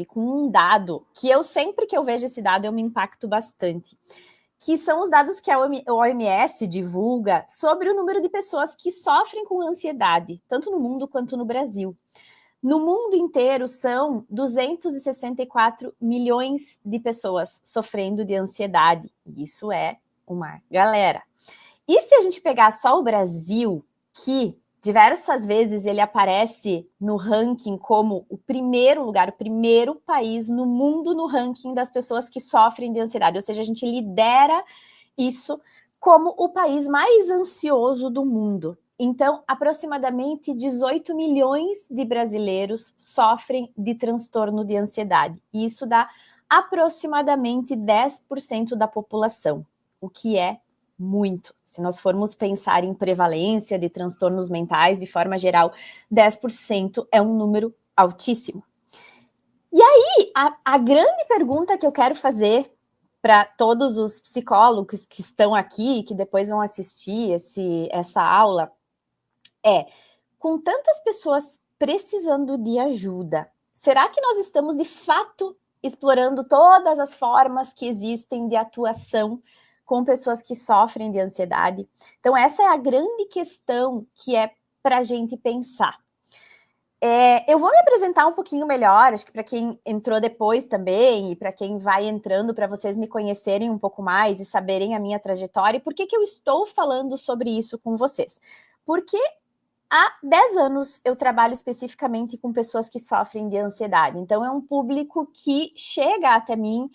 com um dado que eu sempre que eu vejo esse dado eu me impacto bastante, que são os dados que a OMS divulga sobre o número de pessoas que sofrem com ansiedade, tanto no mundo quanto no Brasil. No mundo inteiro, são 264 milhões de pessoas sofrendo de ansiedade. Isso é uma galera. E se a gente pegar só o Brasil, que diversas vezes ele aparece no ranking como o primeiro lugar, o primeiro país no mundo no ranking das pessoas que sofrem de ansiedade, ou seja, a gente lidera isso como o país mais ansioso do mundo. Então, aproximadamente 18 milhões de brasileiros sofrem de transtorno de ansiedade. E isso dá aproximadamente 10% da população, o que é muito. Se nós formos pensar em prevalência de transtornos mentais, de forma geral, 10% é um número altíssimo. E aí, a grande pergunta que eu quero fazer para todos os psicólogos que estão aqui, que depois vão assistir essa aula, é: com tantas pessoas precisando de ajuda, será que nós estamos de fato explorando todas as formas que existem de atuação com pessoas que sofrem de ansiedade? Então, essa é a grande questão que é para a gente pensar. Eu vou me apresentar um pouquinho melhor, acho que para quem entrou depois também, e para quem vai entrando, para vocês me conhecerem um pouco mais e saberem a minha trajetória, e por que eu estou falando sobre isso com vocês. Porque há 10 anos eu trabalho especificamente com pessoas que sofrem de ansiedade, então é um público que chega até mim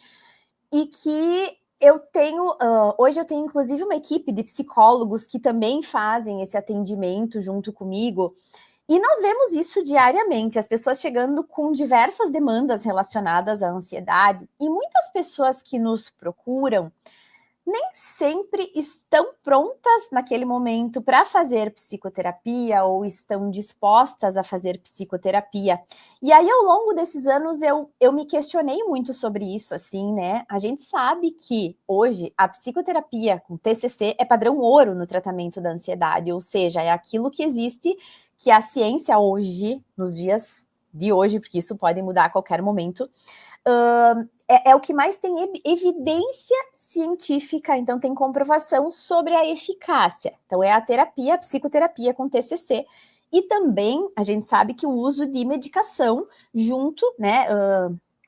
e que eu tenho, hoje eu tenho inclusive uma equipe de psicólogos que também fazem esse atendimento junto comigo, e nós vemos isso diariamente, as pessoas chegando com diversas demandas relacionadas à ansiedade, e muitas pessoas que nos procuram nem sempre estão prontas naquele momento para fazer psicoterapia ou estão dispostas a fazer psicoterapia. E aí, ao longo desses anos, eu me questionei muito sobre isso, assim, né? A gente sabe que hoje a psicoterapia com TCC é padrão ouro no tratamento da ansiedade, ou seja, é aquilo que existe, que a ciência hoje, nos dias de hoje, porque isso pode mudar a qualquer momento, é o que mais tem evidência científica, então tem comprovação sobre a eficácia. Então é a terapia, a psicoterapia com TCC, e também a gente sabe que o uso de medicação junto, né,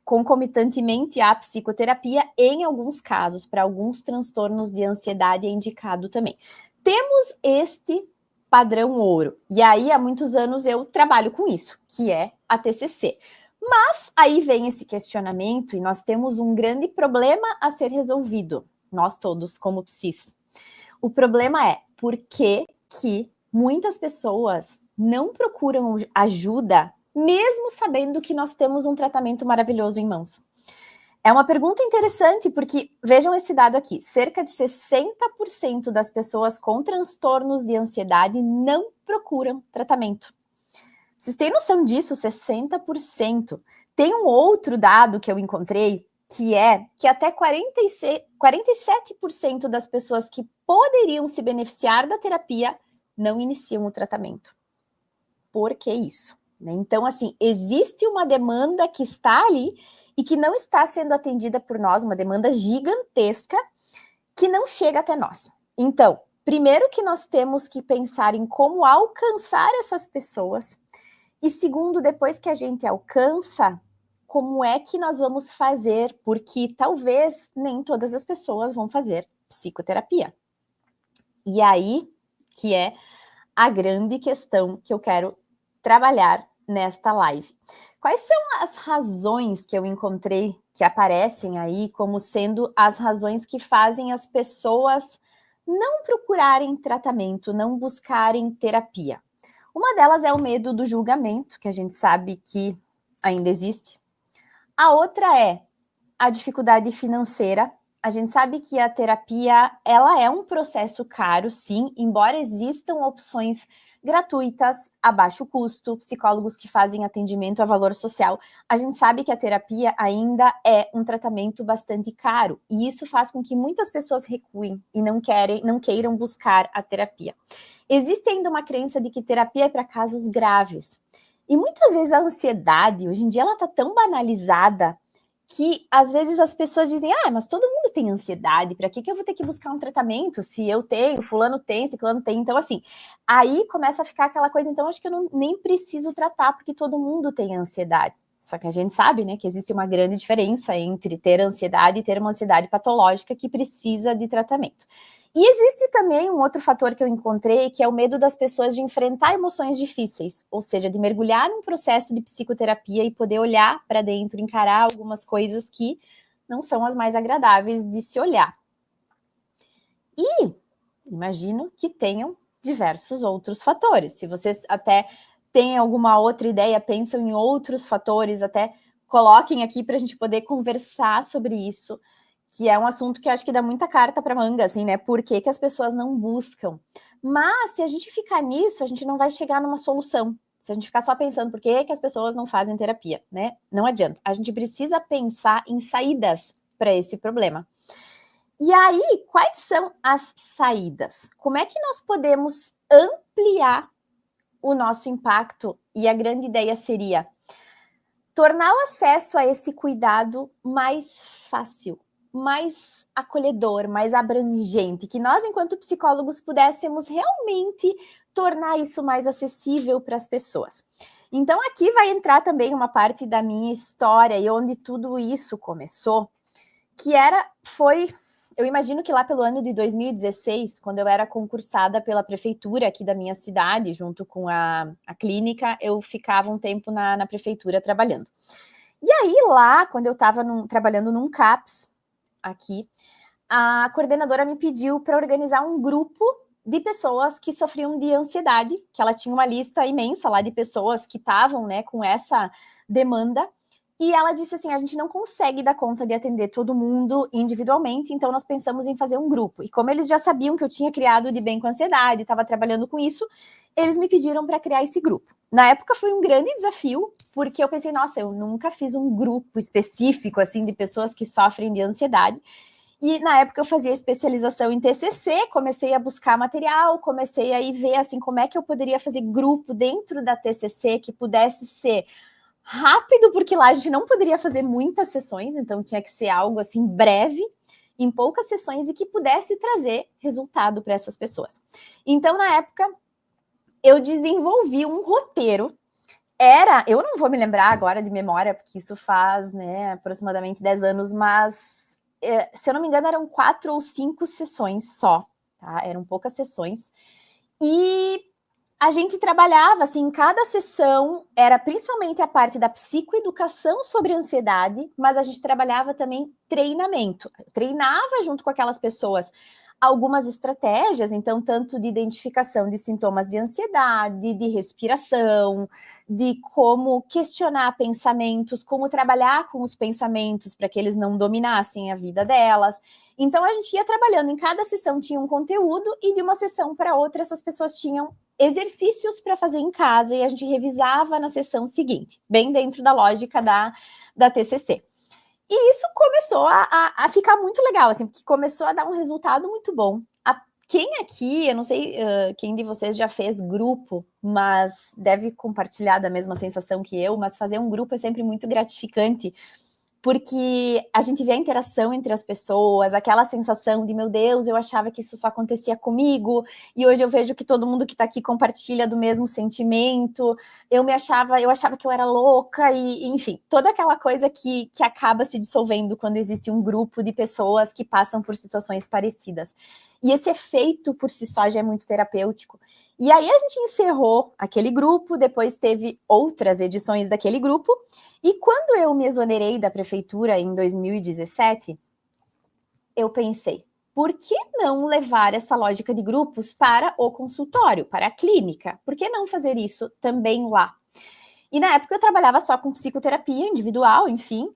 concomitantemente à psicoterapia, em alguns casos, para alguns transtornos de ansiedade é indicado também. Temos este padrão ouro, e aí há muitos anos eu trabalho com isso, que é a TCC. Mas aí vem esse questionamento e nós temos um grande problema a ser resolvido, nós todos como psis. O problema é por que muitas pessoas não procuram ajuda, mesmo sabendo que nós temos um tratamento maravilhoso em mãos. É uma pergunta interessante porque, vejam esse dado aqui, cerca de 60% das pessoas com transtornos de ansiedade não procuram tratamento. Vocês têm noção disso? 60%. Tem um outro dado que eu encontrei, que é que até 47% das pessoas que poderiam se beneficiar da terapia não iniciam o tratamento. Por que isso? Então, assim, existe uma demanda que está ali e que não está sendo atendida por nós, uma demanda gigantesca que não chega até nós. Então, primeiro que nós temos que pensar em como alcançar essas pessoas, e segundo, depois que a gente alcança, como é que nós vamos fazer? Porque talvez nem todas as pessoas vão fazer psicoterapia. E aí que é a grande questão que eu quero trabalhar nesta live. Quais são as razões que eu encontrei que aparecem aí como sendo as razões que fazem as pessoas não procurarem tratamento, não buscarem terapia? Uma delas é o medo do julgamento, que a gente sabe que ainda existe. A outra é a dificuldade financeira. A gente sabe que a terapia, ela é um processo caro, sim, embora existam opções gratuitas, a baixo custo, psicólogos que fazem atendimento a valor social. A gente sabe que a terapia ainda é um tratamento bastante caro, e isso faz com que muitas pessoas recuem e não queiram buscar a terapia. Existe ainda uma crença de que terapia é para casos graves. E muitas vezes a ansiedade, hoje em dia, ela está tão banalizada que às vezes as pessoas dizem, mas todo mundo tem ansiedade, para que eu vou ter que buscar um tratamento se eu tenho, fulano tem, ciclano tem? Então, assim, aí começa a ficar aquela coisa, então acho que eu nem preciso tratar, porque todo mundo tem ansiedade. Só que a gente sabe, né, que existe uma grande diferença entre ter ansiedade e ter uma ansiedade patológica que precisa de tratamento. E existe também um outro fator que eu encontrei, que é o medo das pessoas de enfrentar emoções difíceis, ou seja, de mergulhar num processo de psicoterapia e poder olhar para dentro, encarar algumas coisas que não são as mais agradáveis de se olhar. E imagino que tenham diversos outros fatores. Se vocês até têm alguma outra ideia, pensam em outros fatores, até coloquem aqui para a gente poder conversar sobre isso, que é um assunto que eu acho que dá muita carta para manga, assim, né? Por que as pessoas não buscam? Mas se a gente ficar nisso, a gente não vai chegar numa solução. Se a gente ficar só pensando por que as pessoas não fazem terapia, né? Não adianta. A gente precisa pensar em saídas para esse problema. E aí, quais são as saídas? Como é que nós podemos ampliar o nosso impacto? E a grande ideia seria tornar o acesso a esse cuidado mais fácil, mais acolhedor, mais abrangente, que nós, enquanto psicólogos, pudéssemos realmente tornar isso mais acessível para as pessoas. Então, aqui vai entrar também uma parte da minha história e onde tudo isso começou, que foi... Eu imagino que lá pelo ano de 2016, quando eu era concursada pela prefeitura aqui da minha cidade, junto com a clínica, eu ficava um tempo na prefeitura trabalhando. E aí lá, quando eu estava trabalhando num CAPS aqui, a coordenadora me pediu para organizar um grupo de pessoas que sofriam de ansiedade, que ela tinha uma lista imensa lá de pessoas que estavam, né, com essa demanda. E ela disse assim, a gente não consegue dar conta de atender todo mundo individualmente, então nós pensamos em fazer um grupo. E como eles já sabiam que eu tinha criado de bem com ansiedade, estava trabalhando com isso, eles me pediram para criar esse grupo. Na época foi um grande desafio, porque eu pensei, nossa, eu nunca fiz um grupo específico, assim, de pessoas que sofrem de ansiedade. E na época eu fazia especialização em TCC, comecei a buscar material, comecei a ir ver, assim, como é que eu poderia fazer grupo dentro da TCC que pudesse ser rápido, porque lá a gente não poderia fazer muitas sessões, então tinha que ser algo assim breve, em poucas sessões e que pudesse trazer resultado para essas pessoas. Então, na época, eu desenvolvi um roteiro. Eu não vou me lembrar agora de memória, porque isso faz, né, aproximadamente 10 anos, mas se eu não me engano, eram 4 ou 5 sessões só, tá? Eram poucas sessões. E a gente trabalhava, assim, em cada sessão, era principalmente a parte da psicoeducação sobre ansiedade, mas a gente trabalhava também treinamento. Eu treinava junto com aquelas pessoas algumas estratégias, então, tanto de identificação de sintomas de ansiedade, de respiração, de como questionar pensamentos, como trabalhar com os pensamentos para que eles não dominassem a vida delas. Então, a gente ia trabalhando, em cada sessão tinha um conteúdo e de uma sessão para outra essas pessoas tinham exercícios para fazer em casa e a gente revisava na sessão seguinte, bem dentro da lógica da TCC. E isso começou a ficar muito legal, assim, porque começou a dar um resultado muito bom. Quem aqui, eu não sei quem de vocês já fez grupo, mas deve compartilhar da mesma sensação que eu, mas fazer um grupo é sempre muito gratificante, porque a gente vê a interação entre as pessoas, aquela sensação de, meu Deus, eu achava que isso só acontecia comigo, e hoje eu vejo que todo mundo que está aqui compartilha do mesmo sentimento, eu achava que eu era louca, e enfim, toda aquela coisa que acaba se dissolvendo quando existe um grupo de pessoas que passam por situações parecidas. E esse efeito por si só já é muito terapêutico. E aí a gente encerrou aquele grupo, depois teve outras edições daquele grupo, e quando eu me exonerei da prefeitura em 2017, eu pensei, por que não levar essa lógica de grupos para o consultório, para a clínica? Por que não fazer isso também lá? E na época eu trabalhava só com psicoterapia individual, enfim,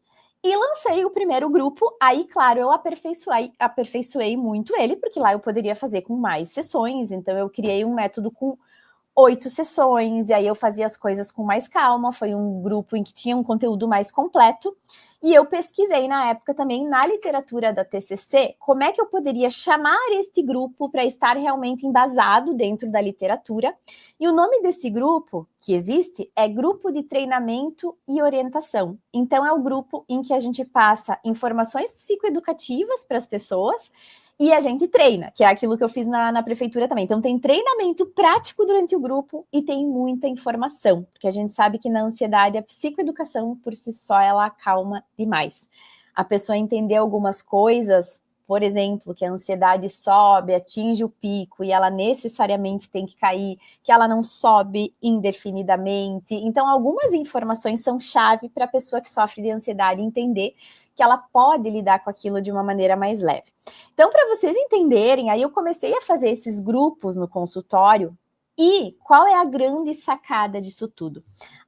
e lancei o primeiro grupo. Aí, claro, eu aperfeiçoei muito ele, porque lá eu poderia fazer com mais sessões, então eu criei um método com 8 sessões, e aí eu fazia as coisas com mais calma, foi um grupo em que tinha um conteúdo mais completo, e eu pesquisei na época também na literatura da TCC, como é que eu poderia chamar este grupo para estar realmente embasado dentro da literatura, e o nome desse grupo que existe é Grupo de Treinamento e Orientação. Então é o grupo em que a gente passa informações psicoeducativas para as pessoas, e a gente treina, que é aquilo que eu fiz na prefeitura também. Então, tem treinamento prático durante o grupo e tem muita informação, porque a gente sabe que na ansiedade a psicoeducação por si só ela acalma demais. A pessoa entender algumas coisas, por exemplo, que a ansiedade sobe, atinge o pico e ela necessariamente tem que cair, que ela não sobe indefinidamente. Então, algumas informações são chave para a pessoa que sofre de ansiedade entender que ela pode lidar com aquilo de uma maneira mais leve. Então, para vocês entenderem, aí eu comecei a fazer esses grupos no consultório. E qual é a grande sacada disso tudo?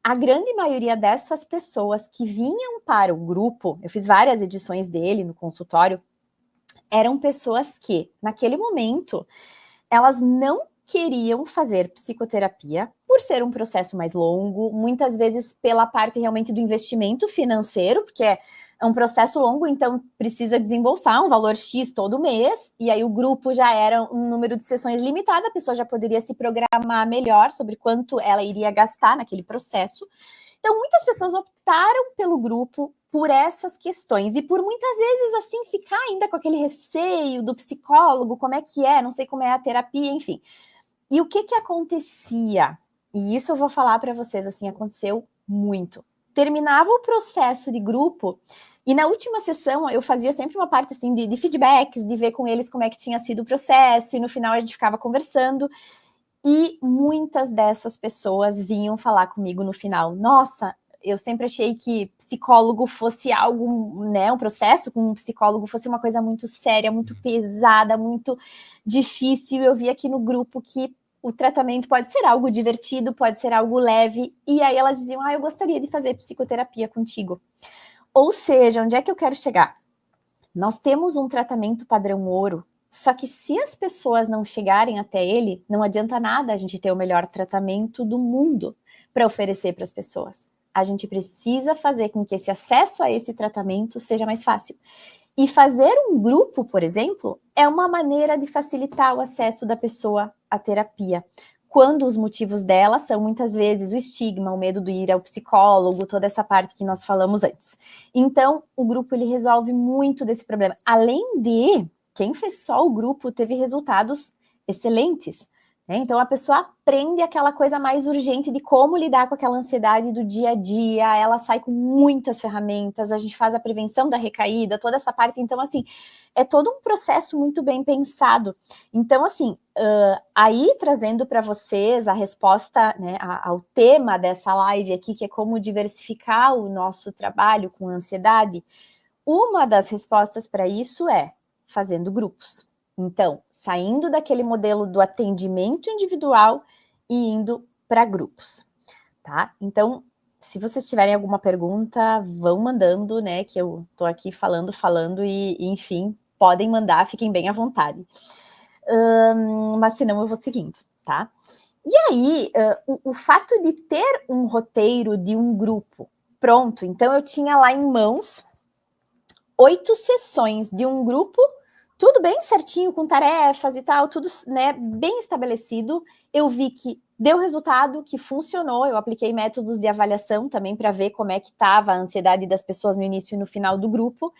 A grande maioria dessas pessoas que vinham para o grupo, eu fiz várias edições dele no consultório, eram pessoas que, naquele momento, elas não queriam fazer psicoterapia por ser um processo mais longo, muitas vezes pela parte realmente do investimento financeiro, porque é um processo longo, então precisa desembolsar um valor X todo mês, e aí o grupo já era um número de sessões limitado, a pessoa já poderia se programar melhor sobre quanto ela iria gastar naquele processo. Então, muitas pessoas optaram pelo grupo por essas questões, e por muitas vezes, assim, ficar ainda com aquele receio do psicólogo, como é que é, não sei como é a terapia, enfim. E o que acontecia? E isso eu vou falar para vocês, assim, aconteceu muito. Terminava o processo de grupo, e na última sessão eu fazia sempre uma parte, assim, de feedbacks, de ver com eles como é que tinha sido o processo, e no final a gente ficava conversando, e muitas dessas pessoas vinham falar comigo no final, nossa, eu sempre achei que psicólogo fosse algo, né, um processo com um psicólogo fosse uma coisa muito séria, muito pesada, muito difícil. Eu vi aqui no grupo que o tratamento pode ser algo divertido, pode ser algo leve, e aí elas diziam, eu gostaria de fazer psicoterapia contigo. Ou seja, onde é que eu quero chegar? Nós temos um tratamento padrão ouro, só que se as pessoas não chegarem até ele, não adianta nada a gente ter o melhor tratamento do mundo para oferecer para as pessoas. A gente precisa fazer com que esse acesso a esse tratamento seja mais fácil. E fazer um grupo, por exemplo, é uma maneira de facilitar o acesso da pessoa à terapia, quando os motivos dela são muitas vezes o estigma, o medo de ir ao psicólogo, toda essa parte que nós falamos antes. Então, o grupo ele resolve muito desse problema. Além de, quem fez só o grupo teve resultados excelentes. Então, a pessoa aprende aquela coisa mais urgente de como lidar com aquela ansiedade do dia a dia, ela sai com muitas ferramentas, a gente faz a prevenção da recaída, toda essa parte. Então, assim, é todo um processo muito bem pensado. Então, assim, aí trazendo para vocês a resposta, né, ao tema dessa live aqui, que é como diversificar o nosso trabalho com ansiedade, uma das respostas para isso é fazendo grupos. Então, saindo daquele modelo do atendimento individual e indo para grupos, tá? Então, se vocês tiverem alguma pergunta, vão mandando, né, que eu tô aqui falando e enfim, podem mandar, fiquem bem à vontade. Mas senão eu vou seguindo, tá? E aí, o fato de ter um roteiro de um grupo pronto, então eu tinha lá em mãos 8 sessões de um grupo, tudo bem certinho, com tarefas e tal, tudo, né, bem estabelecido. Eu vi que deu resultado, que funcionou, eu apliquei métodos de avaliação também para ver como é que estava a ansiedade das pessoas no início e no final do grupo.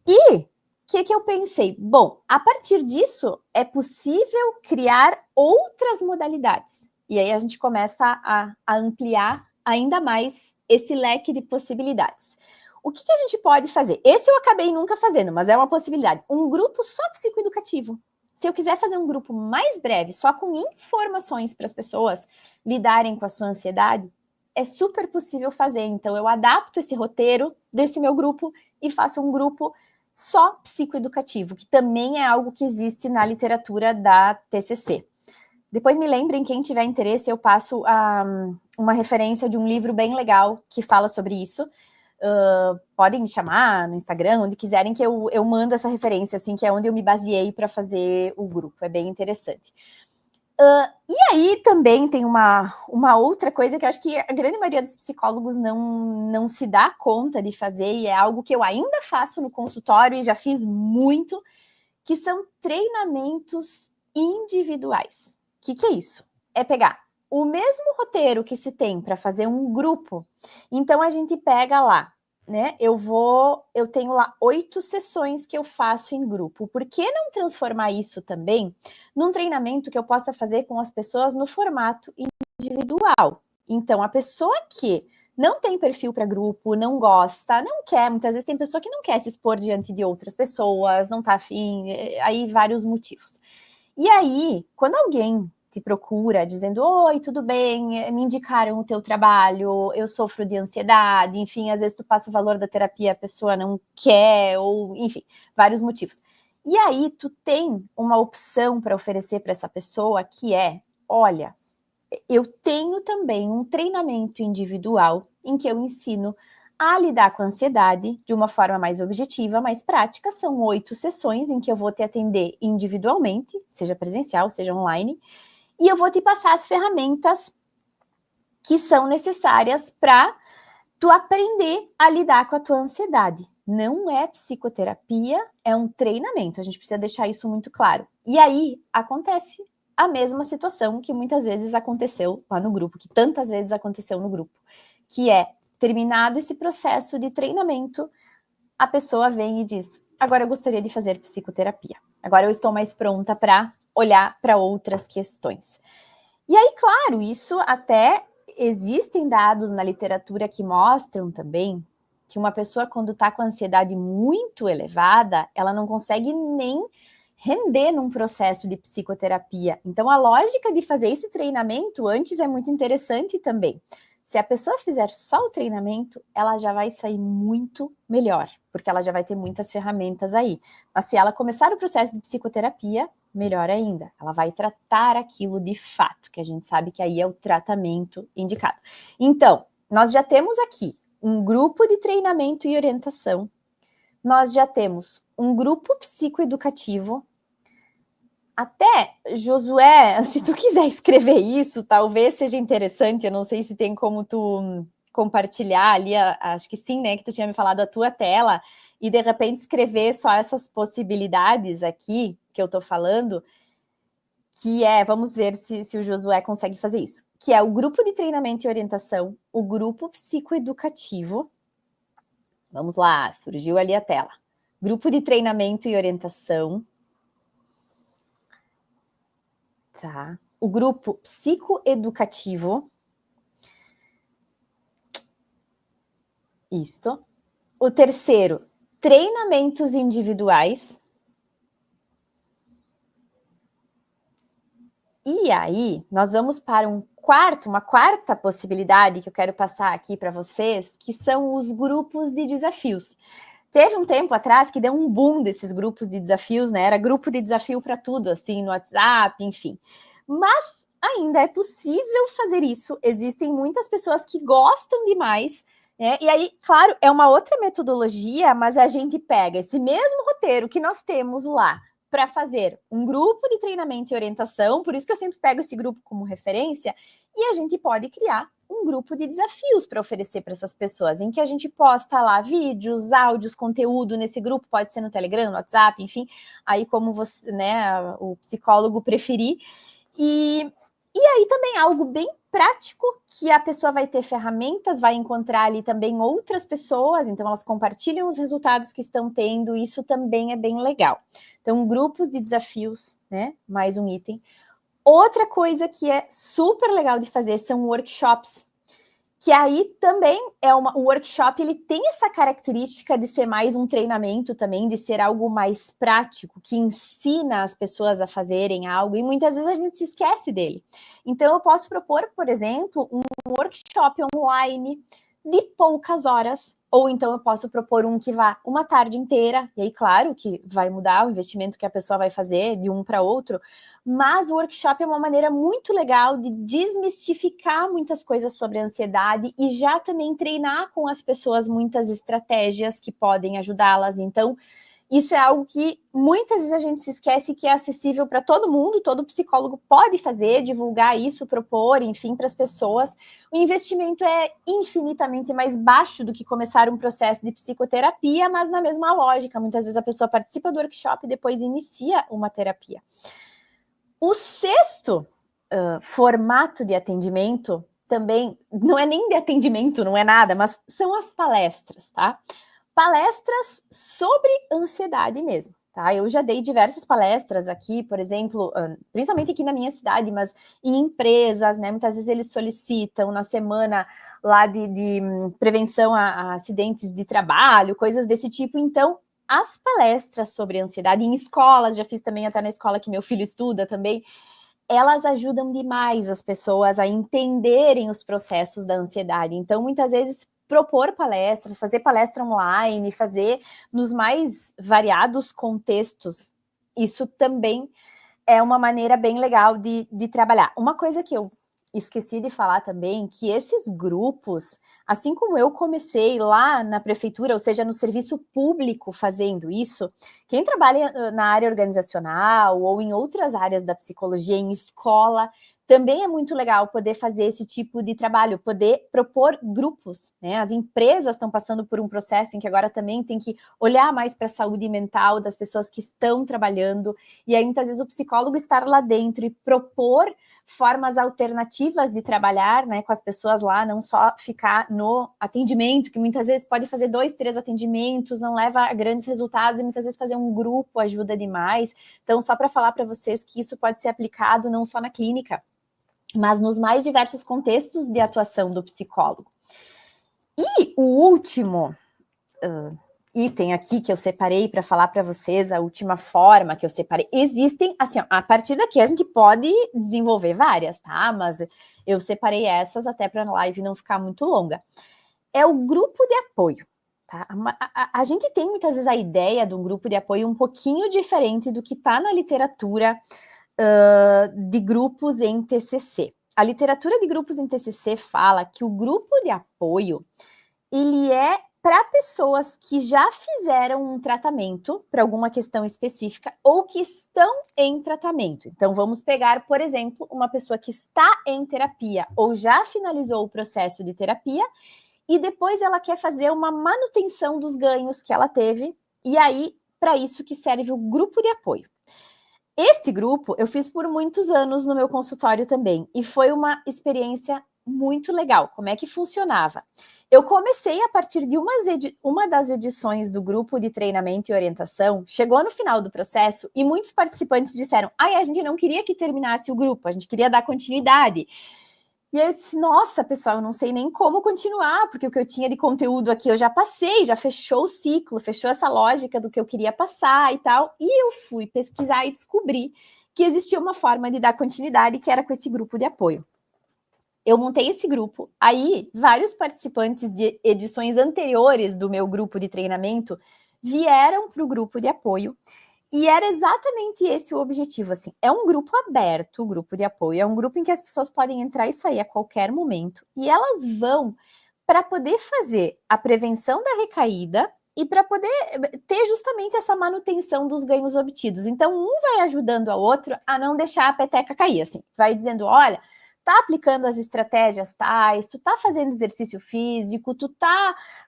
E o que eu pensei? Bom, a partir disso, é possível criar outras modalidades. E aí a gente começa a ampliar ainda mais esse leque de possibilidades. O que a gente pode fazer? Esse eu acabei nunca fazendo, mas é uma possibilidade. Um grupo só psicoeducativo. Se eu quiser fazer um grupo mais breve, só com informações para as pessoas lidarem com a sua ansiedade, é super possível fazer. Então, eu adapto esse roteiro desse meu grupo e faço um grupo só psicoeducativo, que também é algo que existe na literatura da TCC. Depois me lembrem, quem tiver interesse, eu passo uma referência de um livro bem legal que fala sobre isso. Podem me chamar no Instagram, onde quiserem, que eu mando essa referência, assim, que é onde eu me baseei para fazer o grupo. É bem interessante. E aí também tem uma outra coisa que eu acho que a grande maioria dos psicólogos não se dá conta de fazer, e é algo que eu ainda faço no consultório e já fiz muito, que são treinamentos individuais. O que é isso? É pegar o mesmo roteiro que se tem para fazer um grupo, então a gente pega lá, né? Eu tenho lá 8 sessões que eu faço em grupo. Por que não transformar isso também num treinamento que eu possa fazer com as pessoas no formato individual? Então, a pessoa que não tem perfil para grupo, não gosta, não quer, muitas vezes tem pessoa que não quer se expor diante de outras pessoas, não tá afim, aí vários motivos. E aí, quando alguém te procura dizendo, oi, tudo bem, me indicaram o teu trabalho, eu sofro de ansiedade, enfim, às vezes tu passa o valor da terapia, a pessoa não quer, ou enfim, vários motivos. E aí tu tem uma opção para oferecer para essa pessoa que é, olha, eu tenho também um treinamento individual em que eu ensino a lidar com a ansiedade de uma forma mais objetiva, mais prática. São 8 sessões em que eu vou te atender individualmente, seja presencial, seja online, e eu vou te passar as ferramentas que são necessárias para tu aprender a lidar com a tua ansiedade. Não é psicoterapia, é um treinamento. A gente precisa deixar isso muito claro. E aí acontece a mesma situação que muitas vezes aconteceu lá no grupo, que tantas vezes aconteceu no grupo, que é, terminado esse processo de treinamento, a pessoa vem e diz, agora eu gostaria de fazer psicoterapia. Agora eu estou mais pronta para olhar para outras questões. E aí, claro, isso até existem dados na literatura que mostram também que uma pessoa, quando está com a ansiedade muito elevada, ela não consegue nem render num processo de psicoterapia. Então, a lógica de fazer esse treinamento antes é muito interessante também. Se a pessoa fizer só o treinamento, ela já vai sair muito melhor, porque ela já vai ter muitas ferramentas aí. Mas se ela começar o processo de psicoterapia, melhor ainda, ela vai tratar aquilo de fato, que a gente sabe que aí é o tratamento indicado. Então, nós já temos aqui um grupo de treinamento e orientação, nós já temos um grupo psicoeducativo. Até, Josué, se tu quiser escrever isso, talvez seja interessante, eu não sei se tem como tu compartilhar ali, acho que sim, né, que tu tinha me falado a tua tela, e de repente escrever só essas possibilidades aqui que eu tô falando, que é, vamos ver se o Josué consegue fazer isso, que é o grupo de treinamento e orientação, o grupo psicoeducativo, vamos lá, surgiu ali a tela, grupo de treinamento e orientação, tá, o grupo psicoeducativo, isto, o terceiro, treinamentos individuais, e aí, nós vamos para uma quarta possibilidade que eu quero passar aqui para vocês, que são os grupos de desafios. Teve um tempo atrás que deu um boom desses grupos de desafios, né? Era grupo de desafio para tudo, assim, no WhatsApp, enfim. Mas ainda é possível fazer isso. Existem muitas pessoas que gostam demais, né? E aí, claro, é uma outra metodologia, mas a gente pega esse mesmo roteiro que nós temos lá para fazer um grupo de treinamento e orientação, por isso que eu sempre pego esse grupo como referência, e a gente pode criar um grupo de desafios para oferecer para essas pessoas, em que a gente posta lá vídeos, áudios, conteúdo nesse grupo, pode ser no Telegram, no WhatsApp, enfim, aí como você, né, o psicólogo preferir, e aí também algo bem prático, que a pessoa vai ter ferramentas, vai encontrar ali também outras pessoas, então elas compartilham os resultados que estão tendo, isso também é bem legal. Então, grupos de desafios, né, mais um item. Outra coisa que é super legal de fazer são workshops, que aí também o workshop, ele tem essa característica de ser mais um treinamento também, de ser algo mais prático, que ensina as pessoas a fazerem algo, e muitas vezes a gente se esquece dele. Então, eu posso propor, por exemplo, um workshop online de poucas horas, ou então eu posso propor um que vá uma tarde inteira, e aí, claro, que vai mudar o investimento que a pessoa vai fazer de um para outro, mas o workshop é uma maneira muito legal de desmistificar muitas coisas sobre a ansiedade e já também treinar com as pessoas muitas estratégias que podem ajudá-las. Então, Isso é algo que muitas vezes a gente se esquece que é acessível para todo mundo, todo psicólogo pode fazer, divulgar isso, propor, enfim, para as pessoas. O investimento é infinitamente mais baixo do que começar um processo de psicoterapia, mas na mesma lógica. Muitas vezes a pessoa participa do workshop e depois inicia uma terapia. O sexto formato de atendimento também não é nem de atendimento, não é nada, mas são as palestras, tá? Palestras sobre ansiedade mesmo, tá? Eu já dei diversas palestras aqui, por exemplo, principalmente aqui na minha cidade, mas em empresas, né? Muitas vezes eles solicitam na semana lá de prevenção a acidentes de trabalho, coisas desse tipo. Então, as palestras sobre ansiedade em escolas, já fiz também até na escola que meu filho estuda também, elas ajudam demais as pessoas a entenderem os processos da ansiedade. Então, muitas vezes, propor palestras, fazer palestra online, fazer nos mais variados contextos, isso também é uma maneira bem legal de trabalhar. Uma coisa que eu esqueci de falar também, que esses grupos, assim como eu comecei lá na prefeitura, ou seja, no serviço público fazendo isso, quem trabalha na área organizacional ou em outras áreas da psicologia, em escola, também é muito legal poder fazer esse tipo de trabalho, poder propor grupos, né? As empresas estão passando por um processo em que agora também tem que olhar mais para a saúde mental das pessoas que estão trabalhando, e aí muitas vezes o psicólogo estar lá dentro e propor formas alternativas de trabalhar, né, com as pessoas lá, não só ficar no atendimento, que muitas vezes pode fazer 2, 3 atendimentos, não leva a grandes resultados, e muitas vezes fazer um grupo ajuda demais. Então, só para falar para vocês que isso pode ser aplicado não só na clínica, mas nos mais diversos contextos de atuação do psicólogo. E o último item aqui que eu separei para falar para vocês, a última forma que eu separei, existem, assim, ó, a partir daqui a gente pode desenvolver várias, tá? Mas eu separei essas até para a live não ficar muito longa. É o grupo de apoio, tá? A gente tem muitas vezes a ideia de um grupo de apoio um pouquinho diferente do que está na literatura de grupos em TCC. A literatura de grupos em TCC fala que o grupo de apoio, ele é para pessoas que já fizeram um tratamento para alguma questão específica ou que estão em tratamento. Então, vamos pegar, por exemplo, uma pessoa que está em terapia ou já finalizou o processo de terapia e depois ela quer fazer uma manutenção dos ganhos que ela teve, e aí, para isso que serve o grupo de apoio. Este grupo eu fiz por muitos anos no meu consultório também, e foi uma experiência muito legal. Como é que funcionava? Eu comecei a partir de uma das edições do grupo de treinamento e orientação, chegou no final do processo e muitos participantes disseram: ai, a gente não queria que terminasse o grupo, a gente queria dar continuidade. E aí eu disse: nossa, pessoal, eu não sei nem como continuar, porque o que eu tinha de conteúdo aqui eu já passei, já fechou o ciclo, fechou essa lógica do que eu queria passar e tal. E eu fui pesquisar e descobri que existia uma forma de dar continuidade, que era com esse grupo de apoio. Eu montei esse grupo, aí vários participantes de edições anteriores do meu grupo de treinamento vieram para o grupo de apoio, e era exatamente esse o objetivo, assim, é um grupo aberto, o grupo de apoio, é um grupo em que as pessoas podem entrar e sair a qualquer momento, e elas vão para poder fazer a prevenção da recaída e para poder ter justamente essa manutenção dos ganhos obtidos. Então, um vai ajudando ao outro a não deixar a peteca cair, assim, vai dizendo: olha, tá aplicando as estratégias tais, tu tá fazendo exercício físico,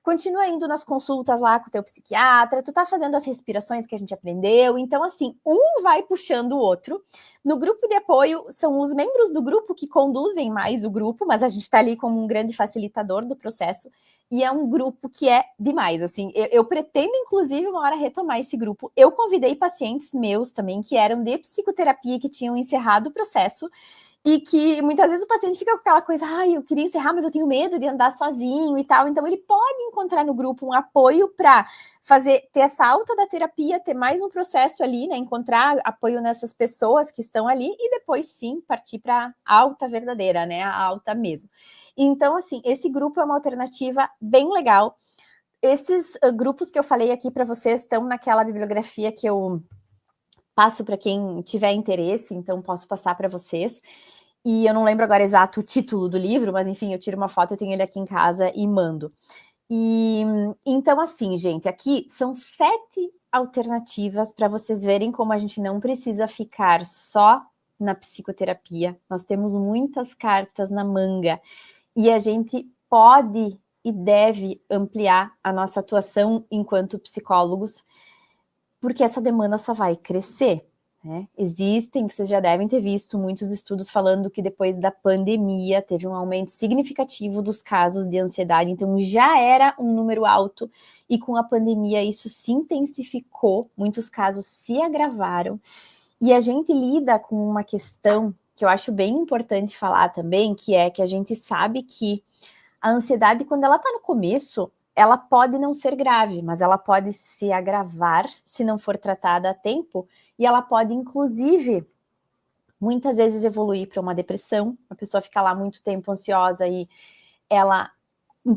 continua indo nas consultas lá com o teu psiquiatra, tu tá fazendo as respirações que a gente aprendeu. Então, assim, um vai puxando o outro. No grupo de apoio, são os membros do grupo que conduzem mais o grupo, mas a gente tá ali como um grande facilitador do processo, e é um grupo que é demais, assim, eu pretendo, inclusive, uma hora retomar esse grupo. Eu convidei pacientes meus também, que eram de psicoterapia, que tinham encerrado o processo, e que muitas vezes o paciente fica com aquela coisa: ai, eu queria encerrar, mas eu tenho medo de andar sozinho e tal. Então, ele pode encontrar no grupo um apoio para ter essa alta da terapia, ter mais um processo ali, né? Encontrar apoio nessas pessoas que estão ali e depois sim partir para a alta verdadeira, né? A alta mesmo. Então, assim, esse grupo é uma alternativa bem legal. Esses grupos que eu falei aqui para vocês estão naquela bibliografia que eu passo para quem tiver interesse, então posso passar para vocês. E eu não lembro agora exato o título do livro, mas enfim, eu tiro uma foto, eu tenho ele aqui em casa e mando. E então, assim, gente, aqui são 7 alternativas para vocês verem como a gente não precisa ficar só na psicoterapia. Nós temos muitas cartas na manga e a gente pode e deve ampliar a nossa atuação enquanto psicólogos, porque essa demanda só vai crescer. Né? Existem, vocês já devem ter visto muitos estudos falando que depois da pandemia teve um aumento significativo dos casos de ansiedade, então já era um número alto, e com a pandemia isso se intensificou, muitos casos se agravaram, e a gente lida com uma questão que eu acho bem importante falar também, que é que a gente sabe que a ansiedade, quando ela está no começo, ela pode não ser grave, mas ela pode se agravar se não for tratada a tempo, e ela pode, inclusive, muitas vezes evoluir para uma depressão. A pessoa fica lá muito tempo ansiosa e ela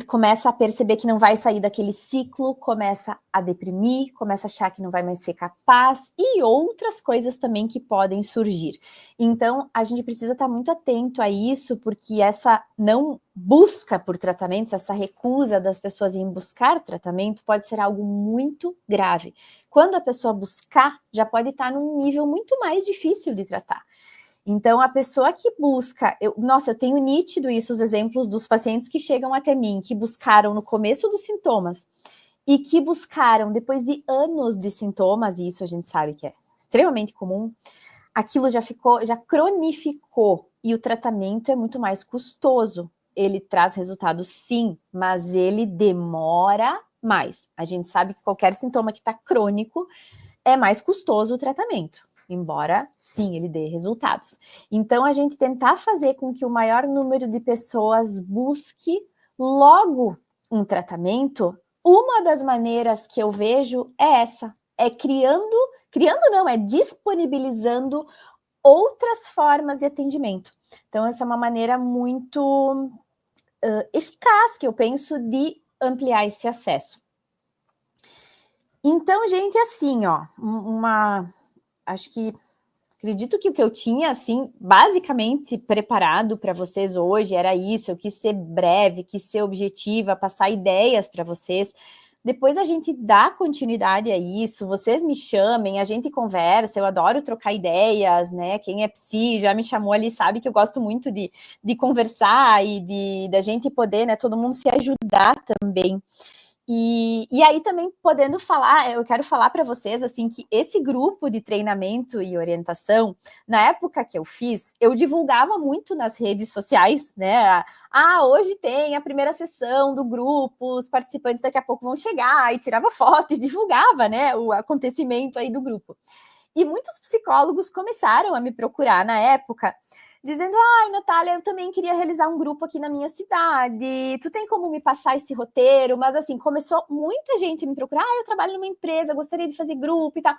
começa a perceber que não vai sair daquele ciclo, começa a deprimir, começa a achar que não vai mais ser capaz e outras coisas também que podem surgir. Então, a gente precisa estar muito atento a isso, porque essa não busca por tratamentos, essa recusa das pessoas em buscar tratamento pode ser algo muito grave. Quando a pessoa buscar, já pode estar num nível muito mais difícil de tratar. Então, a pessoa que busca... eu tenho nítido isso, os exemplos dos pacientes que chegam até mim, que buscaram no começo dos sintomas e que buscaram depois de anos de sintomas, e isso a gente sabe que é extremamente comum, aquilo já cronificou, e o tratamento é muito mais custoso. Ele traz resultados, sim, mas ele demora mais. A gente sabe que qualquer sintoma que está crônico é mais custoso o tratamento, embora, sim, ele dê resultados. Então, a gente tentar fazer com que o maior número de pessoas busque logo um tratamento, uma das maneiras que eu vejo é essa, é disponibilizando outras formas de atendimento. Então, essa é uma maneira muito eficaz, que eu penso, de ampliar esse acesso. Então, gente, assim, ó, acredito que o que eu tinha, assim, basicamente preparado para vocês hoje era isso. Eu quis ser breve, quis ser objetiva, passar ideias para vocês. Depois a gente dá continuidade a isso, vocês me chamem, a gente conversa, eu adoro trocar ideias, né? Quem é psi já me chamou ali, sabe que eu gosto muito de conversar e da gente poder, né, todo mundo se ajudar também. E aí também podendo falar, eu quero falar para vocês assim que esse grupo de treinamento e orientação, na época que eu fiz, eu divulgava muito nas redes sociais, né? Hoje tem a primeira sessão do grupo, os participantes daqui a pouco vão chegar, e tirava foto e divulgava, né, o acontecimento aí do grupo. E muitos psicólogos começaram a me procurar na época, dizendo, Natália, eu também queria realizar um grupo aqui na minha cidade, tu tem como me passar esse roteiro? Mas assim, começou muita gente a me procurar, eu trabalho numa empresa, gostaria de fazer grupo e tal.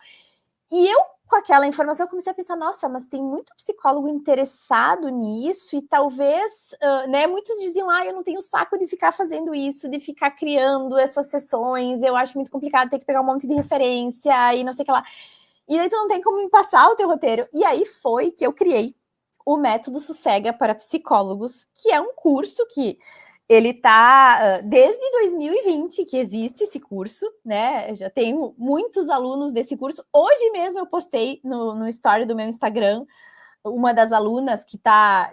E eu, com aquela informação, comecei a pensar, nossa, mas tem muito psicólogo interessado nisso, e talvez, né, muitos diziam, eu não tenho saco de ficar fazendo isso, de ficar criando essas sessões, eu acho muito complicado ter que pegar um monte de referência e não sei o que lá. E aí tu não tem como me passar o teu roteiro. E aí foi que eu criei o Método Sossega para Psicólogos, que é um curso que ele está desde 2020 que existe esse curso, né? Eu já tenho muitos alunos desse curso. Hoje mesmo eu postei no story do meu Instagram uma das alunas que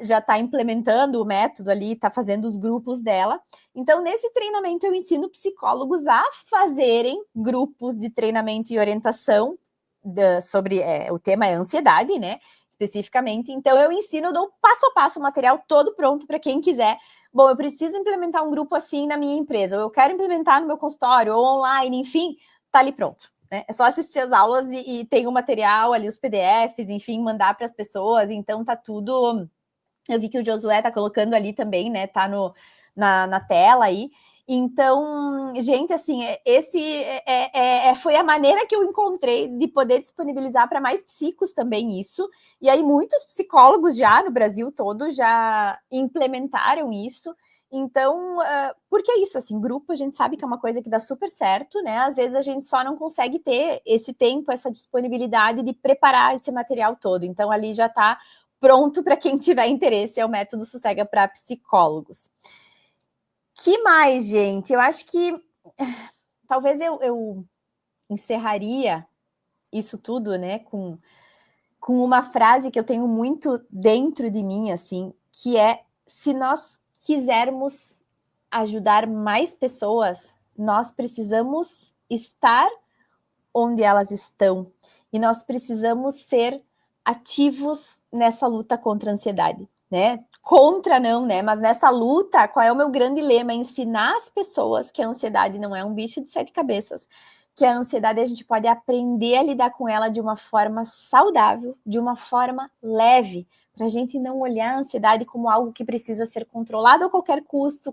já está implementando o método ali, está fazendo os grupos dela. Então, nesse treinamento, eu ensino psicólogos a fazerem grupos de treinamento e orientação sobre o tema é ansiedade, né? Especificamente. Então, eu ensino, eu dou passo a passo o material todo pronto para quem quiser. Bom, eu preciso implementar um grupo assim na minha empresa, ou eu quero implementar no meu consultório, ou online, enfim, tá ali pronto. Né? É só assistir as aulas e tem o material ali, os PDFs, enfim, mandar para as pessoas. Então, tá tudo... Eu vi que o Josué tá colocando ali também, né? Tá na tela aí. Então, gente, assim, foi a maneira que eu encontrei de poder disponibilizar para mais psicos também isso. E aí muitos psicólogos já no Brasil todo já implementaram isso. Então, porque é isso, assim, grupo a gente sabe que é uma coisa que dá super certo, né? Às vezes a gente só não consegue ter esse tempo, essa disponibilidade de preparar esse material todo. Então, ali já está pronto para quem tiver interesse, é o Método Sossega para Psicólogos. Que mais, gente? Eu acho que talvez eu encerraria isso tudo, né, com uma frase que eu tenho muito dentro de mim, assim, que é: se nós quisermos ajudar mais pessoas, nós precisamos estar onde elas estão e nós precisamos ser ativos nessa luta contra a ansiedade, né? Contra não, né? Mas nessa luta, qual é o meu grande lema? É ensinar as pessoas que a ansiedade não é um bicho de 7 cabeças, que a ansiedade a gente pode aprender a lidar com ela de uma forma saudável, de uma forma leve, para a gente não olhar a ansiedade como algo que precisa ser controlado a qualquer custo,